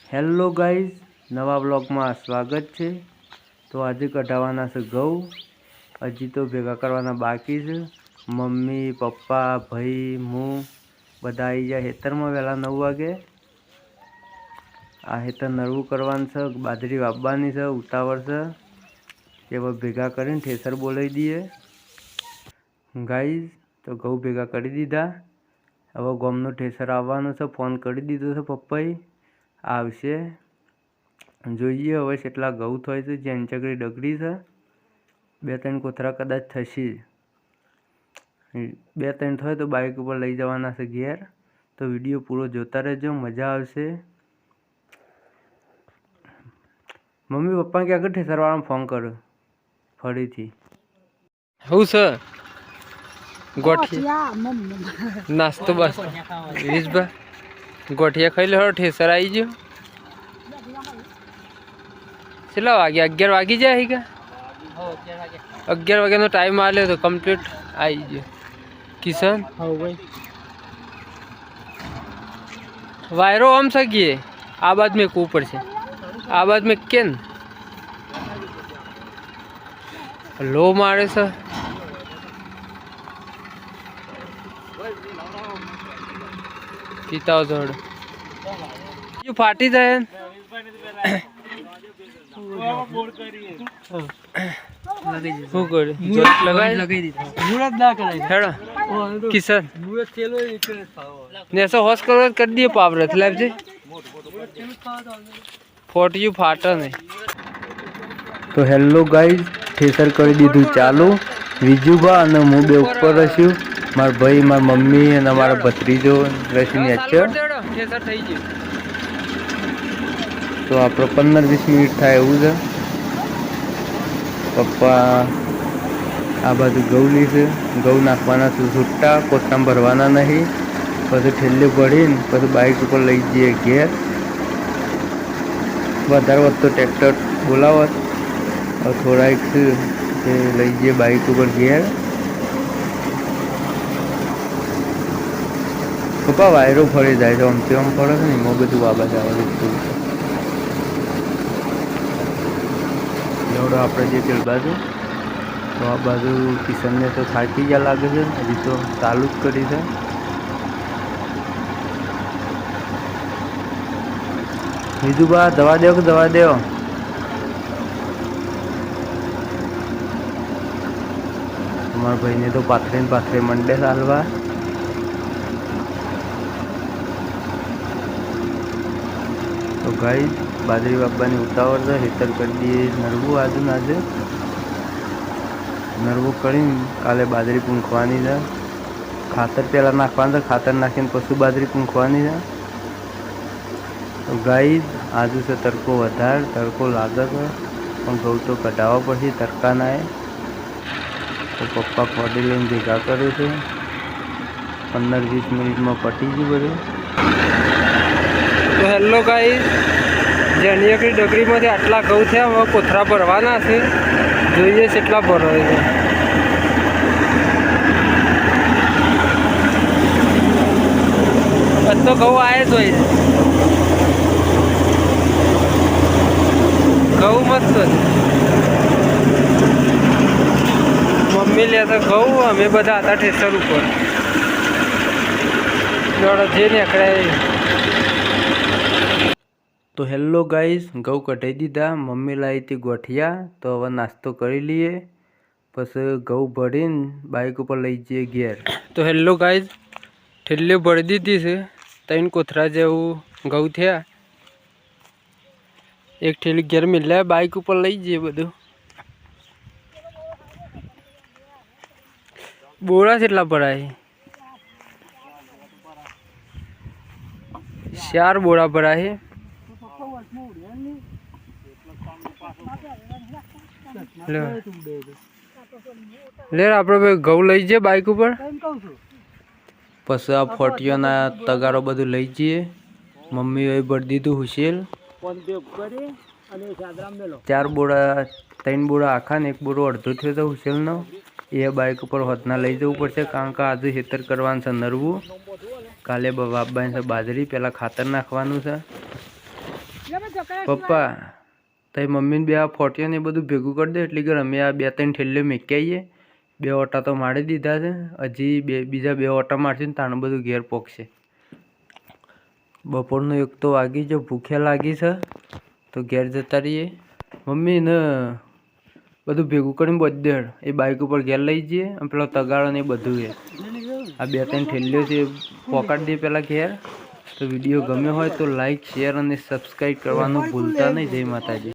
Hello guys, નવા બ્લોગમાં સ્વાગત છે। તો આજે કઢાવવાના છે ઘઉં। હજી તો ભેગા કરવાના બાકી છે। મમ્મી, પપ્પા, ભાઈ, હું બધા આવી જાય ખેતરમાં વહેલા 9 વાગે। આ ખેતર નરવું કરવાનું છે, બાજરી વાવવાની છે, ઉતાવળ છે કે ભેગા કરીને ઠેસર બોલાવી દઈએ ગાઈઝ। તો ઘઉં ભેગા કરી દીધા। હવે ગામનું ઠેસર આવવાનું છે, ફોન કરી દીધો છે પપ્પાએ, આવશે। જોઈએ હવે કેટલા ઘઉં થાય છે। જે અંચકડી ડગરી છે, 2-3 કોથરા કદાચ થશે। 2-3 થાય તો બાઇક ઉપર લઈ જવાના છે ઘેર। તો વિડીયો પૂરો જોતા રહેજો, મજા આવશે। મમ્મી પપ્પા કે આગળ ઠેસરવાળાને ફોન કરો ફરીથી। હું છે ગોઠિયા નાસ્તો બસ ગોઠિયા ખાઈ લે, ઠેસર આવી ગયો। કેટલા વાગ્યા? 11 વાગી જાય કે 11 વાગ્યાનો ટાઈમ આલ્યો તો કમ્પ્લીટ આવી ગયો। કિશન वायरो हम सकिए आबाद में ऊपर से आबाद में केन लो मारे से पीता जोड़ यू फाटी जाए किशन ऐसा होश कर दिए पावर लैब से फोटिયું फाटा नहीं। तो हेलो गाइज, ठेसर कर दीधुं चालू। विजुबा अने हूँ बे ऊपर रह्યું, मार भाई, मार मम्मी अने मारा भत्रीजो रही नीचे। तो आप 15-20 मिनिट थाय एवुं छे। पप्पा आ बाजू घઉં लीधे, घઉં नाखवाना छूटा, कोथराम भरवाना नहीं। पछी ठेले भरीने पछी बाइक पर लई जईए घेर। वधारे वधतो ट्रेक्टर बोलावत और थोड़ाक लई जईए बाइक पर घेर। पप्पा वायरो फरी जाए छे, आमथी आम फरे छे ने एमां बधुं आवा जवा दीधुं छे। एवढो आपणे जे पेल बाजू तो आ बाजू किशन ने तो थाकी गया लागे छे, हजी तो चालू ज करी छे। विजुबा दवा दो कि दवा दो? हमारे भाई ने तो पाथरे पाथरे मंडे सालवा। तो गाइस बाजरी बाबानी उतावળ છે, હેતર કરી દઈએ નરવું આજુ આજે। નરવું કરીને કાલે બાજરી પૂંખવાની છે। ખાતર પહેલાં નાખવાનું છે, ખાતર નાખીને પછી બાજરી પૂંખવાની છે। તો ગાઈઝ આજુ છે તડકો વધારે, તડકો લાગે છે પણ ઘઉં તો કઢાવવા પડશે તડકા ના। તો પપ્પા ફોડી લઈને ભેગા કરે છે। 15-20 મિનિટમાં પટી ગયું બધું। તો હેલો ગાઈઝ, જેની એકલી ડગરીમાંથી આટલા ઘઉં થયા, હવે કોથરા ભરવાના છે। જોઈએ કેટલા ભરાય છે। બધો ઘઉં આવે જ હોય, ઘઉં મસ્ત છે। મમ્મી લેતા ઘઉં, અમે બધા હતા ઠેસર ઉપર। જે નીકળે। तो हेलो गाइस, घઉં कटाई दीधा। मम्मी लाई थी गोठिया, तो हवे नास्तो करी लीए, पछी घऊं भरीने बाइक पर लई जईए घेर। तो हेलो गाइस, ठेली भरी दीधी छे। 3 कोथरा जेवुं घऊं थया। एक ठेली घेर मिल्या, बाइक पर लई जईए बधुं। बोरा કેટલા ભરાય? 4 बोरा भराय। ले આપણે ઘઉં લઈ જઈએ બાઇક ઉપર, પછી આ ફોટીઓના તગારો બધું લઈ જઈએ। મમ્મીએ ભરી દીધું હુસેલ। 4 બોરા, 3 બોરા આખા ને 1 બોરો અડધો થયો તો હુસેલનો। એ બાઇક ઉપર હોતના લઈ જવું પડશે, કારણ કે આજે ખેતર કરવાનું છે નરવું। કાલે વાવવાની છે બાજરી, પહેલાં ખાતર નાખવાનું છે। પપ્પા તારી મમ્મીને બે આ ફોટીઓ ને એ બધું ભેગું કરી દે એટલે કે અમે આ 2-3 ઠેલ્લે મેકી આવીએ. 2 ઓટા તો મારી દીધા છે, હજી બીજા 2 ઓટા મારશે ને તાણે બધું ઘેર પોકશે. બપોરનું 1 તો વાગી જો, ભૂખ્યા લાગી છે તો ઘેર જતા રહીએ. મમ્મી ને બધું ભેગું કરીને બધે એ બાઇક ઉપર ઘેર લઈ જઈએ અને પેલો તગાળો ને એ બધું એ આ 2-3 ઠેલ્લીઓ છે પોકાડી દઈએ પહેલાં ઘેર. તો વિડીયો ગમ્યો હોય તો લાઈક, શેર અને સબસ્ક્રાઈબ કરવાનું ભૂલતા નહીં. જય માતાજી.